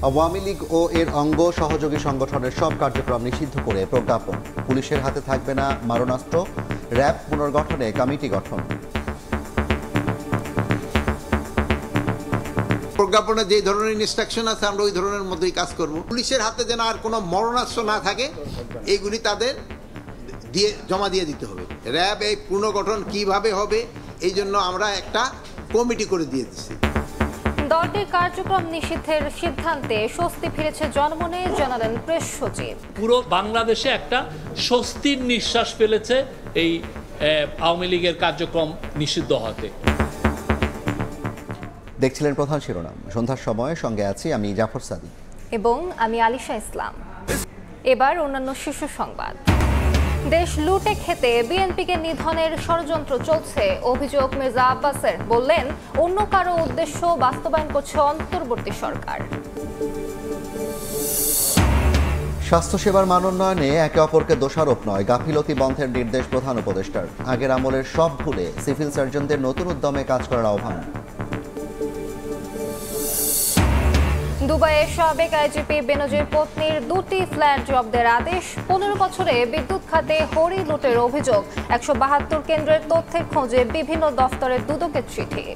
আওয়ামী লীগ ও এর অঙ্গ সহযোগী সংগঠনের সব কার্যক্রম নিষিদ্ধ করে প্রজ্ঞাপন। পুলিশের হাতে থাকবে না মারণাস্ত্র, র্যাব পুনর্গঠনে কমিটি গঠন। প্রজ্ঞাপনে যে ধরনের ইনস্ট্রাকশন আছে আমরা ওই ধরনের মধ্যেই কাজ করব। পুলিশের হাতে যেন আর কোনো মরণাস্ত্র না থাকে, এইগুলি তাদের জমা দিয়ে দিতে হবে। র্যাব এই পুনর্গঠন কিভাবে হবে এই জন্য আমরা একটা কমিটি করে দিয়ে দিচ্ছি। দলটির কার্যক্রম নিষিদ্ধের সিদ্ধান্তে স্বস্তি ফিরেছে জনমনে, জানালেন প্রেস সচিব। পুরো বাংলাদেশে একটা স্বস্তির নিঃশ্বাস ফেলেছে এই আওয়ামী লীগের কার্যক্রম নিষিদ্ধ হতে। দেখছিলেন প্রধান শিরোনাম। সন্ধ্যার সময় সঙ্গে আছি আমি জাফর সাদিক এবং আমি আলিশা ইসলাম। এবার অন্যান্য শীর্ষ সংবাদ। দেশ লুটে খেতে বিএনপিকে নিধনের ষড়যন্ত্র চলছে, অভিযোগ মির্জা আব্বাসের। বললেন, অন্য কারো উদ্দেশ্য বাস্তবায়ন করছে অন্তর্বর্তী সরকার। স্বাস্থ্যসেবার মান উন্নয়নে একে অপরকে দোষারোপ নয়, গাফিলতি বন্ধের নির্দেশ প্রধান উপদেষ্টার। আগের আমলের সব ভুলে সিভিল সার্জনদের নতুন উদ্যমে কাজ করার আহ্বান। দুবাইয়ে সাবেক আইজিপি বেনজির পত্নীর 2টি ফ্ল্যাট জব্দের আদেশ। 15 বছরে বিদ্যুৎ খাতে হরি লুটের অভিযোগ। 172 কেন্দ্রের তথ্যের খোঁজে বিভিন্ন দফতরের দুদকের চিঠি।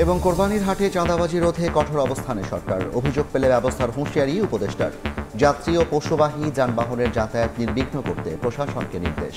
এবং কোরবানির হাটে চাঁদাবাজি রোধে কঠোর অবস্থানে সরকার। অভিযোগ পেলে ব্যবস্থার হুঁশিয়ারি উপদেষ্টার। যাত্রী ও পশুবাহী যানবাহনের যাতায়াত নির্বিঘ্ন করতে প্রশাসনকে নির্দেশ।